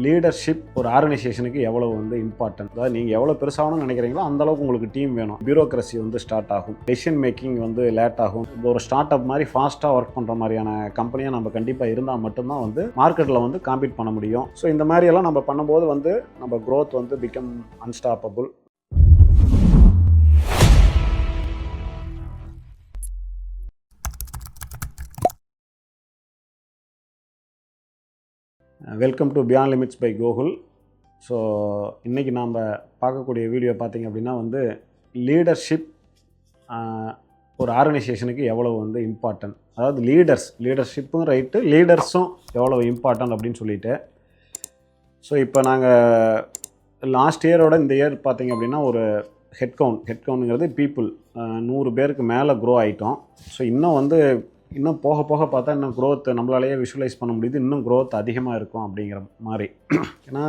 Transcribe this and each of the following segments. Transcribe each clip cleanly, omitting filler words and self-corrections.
Leadership ஒரு ஆர்கனைசேஷனுக்கு எவ்வளவு வந்து இம்பார்ட்டன்ட். அதாவது நீங்கள் எவ்வளோ பெருசாகணும்னு நினைக்கிறீங்களோ அந்த அளவுக்கு உங்களுக்கு டீம் வேணும். பியூரோக்ரஸி வந்து ஸ்டார்ட் ஆகும், டெசிஷன் மேக்கிங் வந்து லேட் ஆகும். ஒரு ஸ்டார்ட் அப் மாதிரி ஃபாஸ்ட்டாக ஒர்க் பண்ணுற மாதிரியான கம்பெனியாக நம்ம கண்டிப்பாக இருந்தால் மட்டும்தான் வந்து மார்க்கெட்டில் வந்து காம்பீட் பண்ண முடியும். ஸோ இந்த மாதிரியெல்லாம் நம்ம பண்ணும்போது வந்து நம்ம க்ரோத் வந்து become unstoppable. Welcome to beyond limits by Gokul. So இன்றைக்கி நாம் பார்க்கக்கூடிய வீடியோ பார்த்திங்க அப்படின்னா வந்து லீடர்ஷிப் ஒரு ஆர்கனைசேஷனுக்கு எவ்வளோ வந்து இம்பார்ட்டன்ட். அதாவது லீடர்ஷிப்பும் ரைட்டு, லீடர்ஸும் எவ்வளோ இம்பார்ட்டன்ட் அப்படின்னு சொல்லிட்டு. ஸோ இப்போ நாங்கள் லாஸ்ட் இயரோட இந்த இயர் பார்த்திங்க அப்படின்னா ஒரு ஹெட்கவுண்ட்ங்கிறது பீப்புள் 100 பேருக்கு மேலே க்ரோ ஆகிட்டோம். ஸோ இன்னும் போக போக பார்த்தா இன்னும் க்ரோத் நம்மளாலேயே விஷுவலைஸ் பண்ண முடியுது, இன்னும் க்ரோத் அதிகமாக இருக்கும் அப்படிங்கிற மாதிரி. ஏன்னா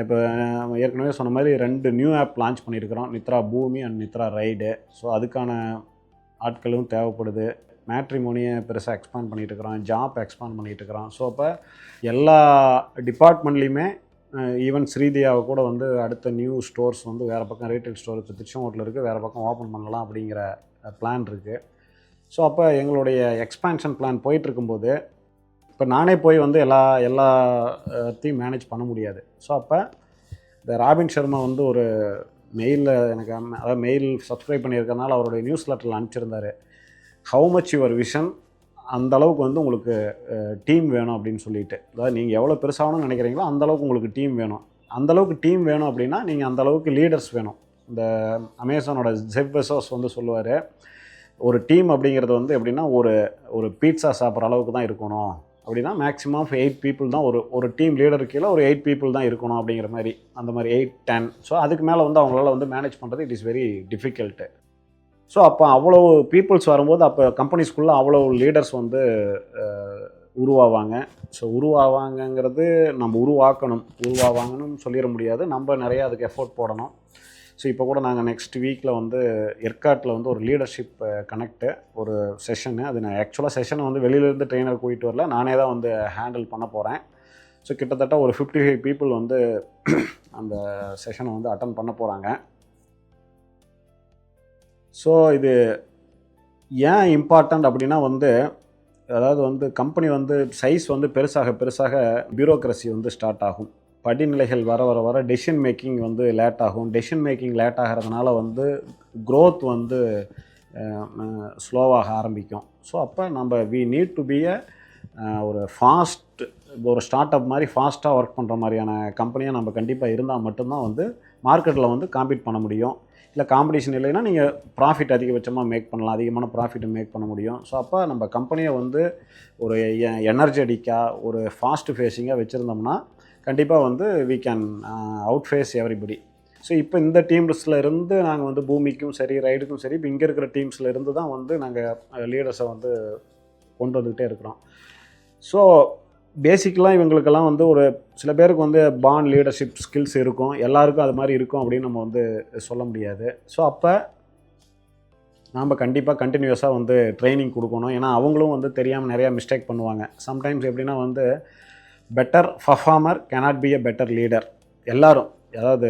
இப்போ ஏற்கனவே சொன்ன மாதிரி 2 நியூ ஆப் லான்ச் பண்ணியிருக்கிறோம், நித்ரா பூமி அண்ட் நித்ரா ரைடு. ஸோ அதுக்கான ஆட்களும் தேவைப்படுது. மேட்ரிமோனியை பெருசாக எக்ஸ்பாண்ட் பண்ணிகிட்டு இருக்கிறோம், ஜாப் எக்ஸ்பாண்ட் பண்ணிகிட்டு இருக்கிறோம். ஸோ அப்போ எல்லா டிபார்ட்மெண்ட்லேயுமே ஈவன் ஸ்ரீதியாவை கூட வந்து அடுத்த நியூ ஸ்டோர்ஸ் வந்து வேறு பக்கம் ரீட்டைல் ஸ்டோர் இப்போ திருச்செங்கோட்டில் இருக்குது, வேறு பக்கம் ஓப்பன் பண்ணலாம் அப்படிங்கிற பிளான் இருக்குது. ஸோ அப்போ எங்களுடைய எக்ஸ்பேன்ஷன் பிளான் போயிட்டுருக்கும்போது இப்போ நானே போய் வந்து எல்லாத்தையும் மேனேஜ் பண்ண முடியாது. ஸோ அப்போ இந்த ராபின் சர்மா வந்து ஒரு மெயிலில் எனக்கு அதாவது மெயில் சப்ஸ்கிரைப் பண்ணியிருக்கனால அவருடைய நியூஸ் லெட்டரில் அனுப்பிச்சிருந்தார். ஹவு மச் யுவர் விஷன், அந்தளவுக்கு வந்து உங்களுக்கு டீம் வேணும் அப்படின்னு சொல்லிட்டு. அதாவது நீங்கள் எவ்வளோ பெருசாகணும்னு நினைக்கிறீங்களோ அந்தளவுக்கு உங்களுக்கு டீம் வேணும். அந்தளவுக்கு டீம் வேணும் அப்படின்னா நீங்கள் அந்தளவுக்கு லீடர்ஸ் வேணும். இந்த அமேசானோட ஜெஃப் பெசோஸ் வந்து சொல்லுவார், ஒரு டீம் அப்படிங்கிறது வந்து எப்படின்னா ஒரு பீட்சா சாப்பிட்ற அளவுக்கு தான் இருக்கணும். அப்படின்னா மேக்ஸிமம் 8 பீப்புள் தான் ஒரு டீம் லீடர் கீழே ஒரு 8 பீப்புள் தான் இருக்கணும் அப்படிங்கிற மாதிரி, அந்த மாதிரி 8-10. ஸோ அதுக்கு மேலே வந்து அவங்களால வந்து மேனேஜ் பண்ணுறது it is very difficult. So அப்போ அவ்வளோ பீப்புள்ஸ் வரும்போது அப்போ கம்பெனிஸ்குள்ளே அவ்வளோ லீடர்ஸ் வந்து உருவாவாங்க. ஸோ உருவாவாங்கங்கிறது நம்ம உருவாவாங்கன்னு சொல்லிட முடியாது, நம்ம நிறையா அதுக்கு எஃபோர்ட் போடணும். ஸோ இப்போ கூட நாங்கள் நெக்ஸ்ட் வீக்கில் வந்து ஏற்காட்டில் வந்து ஒரு லீடர்ஷிப் கனெக்ட்டு ஒரு செஷனு, அது நான் ஆக்சுவலாக செஷனை வந்து வெளியிலேருந்து ட்ரெயினர் கூட்டிகிட்டு வரல, நானே தான் வந்து ஹேண்டில் பண்ண போகிறேன். ஸோ கிட்டத்தட்ட ஒரு 55 பீப்புள் வந்து அந்த செஷனை வந்து அட்டன் பண்ண போகிறாங்க. ஸோ இது ஏன் இம்பார்ட்டண்ட் அப்படின்னா வந்து அதாவது வந்து கம்பெனி வந்து சைஸ் வந்து பெருசாக பியூரோக்ரஸி வந்து ஸ்டார்ட் ஆகும். படிநிலைகள் வர டெசிஷன் மேக்கிங் வந்து லேட் ஆகும். டெசிஷன் மேக்கிங் லேட் ஆகிறதுனால வந்து க்ரோத் வந்து ஸ்லோவாக ஆரம்பிக்கும். ஸோ அப்போ நம்ம வி நீட் டு பி ஒரு ஸ்டார்ட் அப் மாதிரி ஃபாஸ்ட்டாக ஒர்க் பண்ணுற மாதிரியான கம்பெனியாக நம்ம கண்டிப்பாக இருந்தால் மட்டும்தான் வந்து மார்க்கெட்டில் வந்து காம்பீட் பண்ண முடியும். இல்லை காம்படிஷன் இல்லைன்னா நீங்கள் ப்ராஃபிட் அதிகபட்சமாக மேக் பண்ணலாம், அதிகமான ப்ராஃபிட்டை மேக் பண்ண முடியும். ஸோ அப்போ நம்ம கம்பெனியை வந்து ஒரு எனர்ஜெட்டிக்காக ஒரு ஃபாஸ்ட் ஃபேஸிங்காக வச்சுருந்தோம்னா கண்டிப்பாக வந்து we can outface everybody. So இப்போ இந்த டீம்ஸில் இருந்து நாங்கள் வந்து பூமிக்கும் சரி ரைடுக்கும் சரி இப்போ இங்கே இருக்கிற டீம்ஸில் இருந்து தான் வந்து நாங்கள் லீடர்ஸை வந்து கொண்டு வந்துக்கிட்டே இருக்கிறோம். ஸோ பேசிக்கலாக இவங்களுக்கெல்லாம் வந்து ஒரு சில பேருக்கு வந்து பாண்ட் லீடர்ஷிப் ஸ்கில்ஸ் இருக்கும், எல்லாருக்கும் அது மாதிரி இருக்கும் அப்படின்னு நம்ம வந்து சொல்ல முடியாது. ஸோ அப்போ நாம் கண்டிப்பாக கண்டினியூஸாக வந்து ட்ரைனிங் கொடுக்கணும். ஏன்னா அவங்களும் வந்து தெரியாமல் நிறையா மிஸ்டேக் பண்ணுவாங்க. சம்டைம்ஸ் எப்படின்னா வந்து better performer cannot be a better leader. எல்லோரும் அதாவது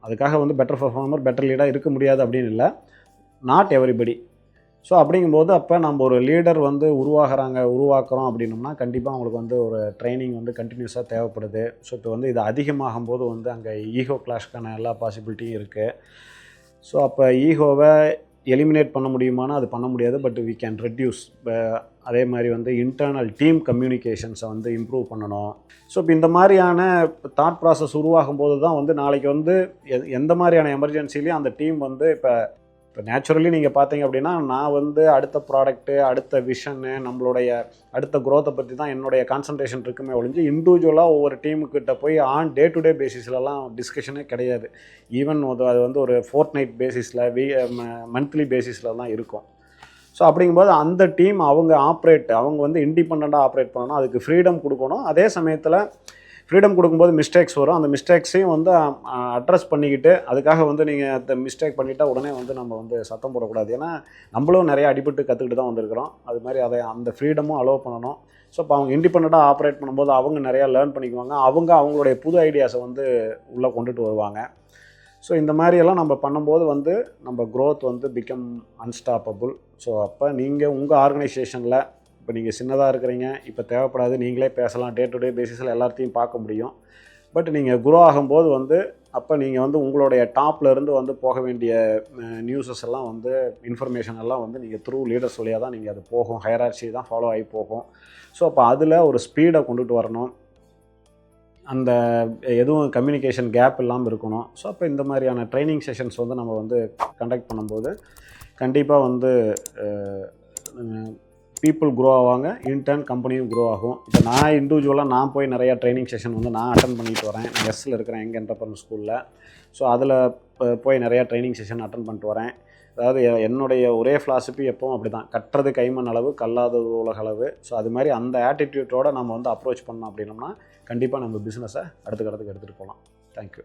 அதுக்காக வந்து பெட்டர் பர்ஃபார்மர் பெட்டர் லீடராக இருக்க முடியாது அப்படின்னு இல்லை, நாட் எவரிபடி. ஸோ அப்படிங்கும்போது அப்போ நம்ம ஒரு லீடர் வந்து உருவாக்குறோம் அப்படின்னோம்னா கண்டிப்பாக அவங்களுக்கு வந்து ஒரு ட்ரைனிங் வந்து கண்டினியூஸாக தேவைப்படுது. ஸோ இப்போ வந்து இது அதிகமாகும் போது வந்து அங்கே ஈகோ கிளாஷ்க்கான எல்லா பாசிபிலிட்டியும் இருக்குது. ஸோ அப்போ ஈகோவை எலிமினேட் பண்ண முடியுமானா அது பண்ண முடியாது, பட் வி கேன் ரெடியூஸ். அதே மாதிரி வந்து இன்டர்னல் டீம் கம்யூனிகேஷன்ஸை வந்து இம்ப்ரூவ் பண்ணணும். ஸோ இப்போ இந்த மாதிரியான தாட் ப்ராசஸ் உருவாகும் போது தான் வந்து நாளைக்கு வந்து எந்த மாதிரியான எமர்ஜென்சிலையும் அந்த டீம் வந்து இப்போ நேச்சுரலி நீங்கள் பார்த்தீங்க அப்படின்னா நான் வந்து அடுத்த ப்ராடக்ட்டு, அடுத்த விஷன்னு, நம்மளுடைய அடுத்த க்ரோத்தை பற்றி தான் என்னுடைய கான்சன்ட்ரேஷன் இருக்குமே ஒழிஞ்சு இண்டிவிஜுவலாக ஒவ்வொரு டீமுக்கிட்ட போய் டே டு டே பேசிஸ்லலாம் டிஸ்கஷனே கிடையாது. ஈவன் அது வந்து ஒரு ஃபோர்ட்நைட் பேசிஸில் மந்த்லி பேசிஸில் தான் இருக்கும். ஸோ அப்படிங்கும்போது அந்த டீம் அவங்க வந்து இண்டிபெண்ட்டாக ஆப்ரேட் பண்ணணும், அதுக்கு ஃப்ரீடம் கொடுக்கணும். அதே சமயத்தில் ஃப்ரீடம் கொடுக்கும்போது மிஸ்டேக்ஸ் வரும், அந்த மிஸ்டேக்ஸையும் வந்து அட்ரஸ் பண்ணிக்கிட்டு அதுக்காக வந்து நீங்கள் அந்த மிஸ்டேக் பண்ணிவிட்டால் உடனே வந்து நம்ம வந்து சத்தம் போடக்கூடாது. ஏன்னா நம்மளும் நிறையா அடிபட்டு கற்றுக்கிட்டு தான் வந்திருக்கிறோம். அது மாதிரி அந்த ஃப்ரீடமும் அலோவ் பண்ணணும். ஸோ இப்போ அவங்க இண்டிபெண்ட்டாக ஆப்ரேட் பண்ணும்போது அவங்க நிறையா லேர்ன் பண்ணிக்குவாங்க, அவங்களுடைய புது ஐடியாஸை வந்து உள்ளே கொண்டுட்டு வருவாங்க. ஸோ இந்த மாதிரியெல்லாம் நம்ம பண்ணும்போது வந்து நம்ம க்ரோத் வந்து பிகம் அன்ஸ்டாப்பபிள். ஸோ அப்போ நீங்கள் உங்கள் ஆர்கனைசேஷனில் இப்போ நீங்கள் சின்னதாக இருக்கிறீங்க, இப்போ தேவைப்படாது, நீங்களே பேசலாம், டே டு டே பேசிஸில் எல்லாத்தையும் பார்க்க முடியும். பட் நீங்கள் குரோ ஆகும்போது வந்து அப்போ நீங்கள் வந்து உங்களுடைய டாப்லேருந்து வந்து போக வேண்டிய நியூஸஸ் எல்லாம் வந்து இன்ஃபர்மேஷன் எல்லாம் வந்து நீங்கள் த்ரூ லீடர்ஸ் வழியாக தான் நீங்கள் அது போகும், ஹையரார்ச்சி தான் ஃபாலோ ஆகி போகும். ஸோ அப்போ அதில் ஒரு ஸ்பீடை கொண்டுட்டு வரணும், அந்த எதுவும் கம்யூனிகேஷன் கேப் இல்லாமல் இருக்கணும். ஸோ அப்போ இந்த மாதிரியான ட்ரைனிங் செஷன்ஸ் வந்து நம்ம வந்து கண்டக்ட் பண்ணும்போது கண்டிப்பாக வந்து பீப்புள் க்ரோ ஆவாங்க, இன்டர்ன் கம்பெனியும் க்ரோ ஆகும். இப்போ நான் இண்டிவிஜுவலாக நான் போய் நிறையா ட்ரைனிங் செஷன் வந்து நான் அட்டன் பண்ணிட்டு வரேன். நான் எஸ்ஸில் இருக்கிறேன், எங்கள் என்டர்பிரனர் ஸ்கூலில். ஸோ அதில் போய் நிறையா ட்ரைனிங் செஷன் அட்டன் பண்ணிட்டு வரேன். அதாவது என்னுடைய ஒரே ஃபிலாசபி எப்பவும் அப்படி தான், கட்டுறது கைமண் அளவு, கல்லாதது உலக அளவு. ஸோ அது மாதிரி அந்த ஆட்டிடியூட்டோடு நம்ம வந்து அப்ரோச் பண்ணோம் அப்படின்னோம்னா கண்டிப்பாக நம்ம பிஸ்னஸை அடுத்த கட்டத்துக்கு எடுத்துகிட்டு போகலாம். தேங்க்யூ.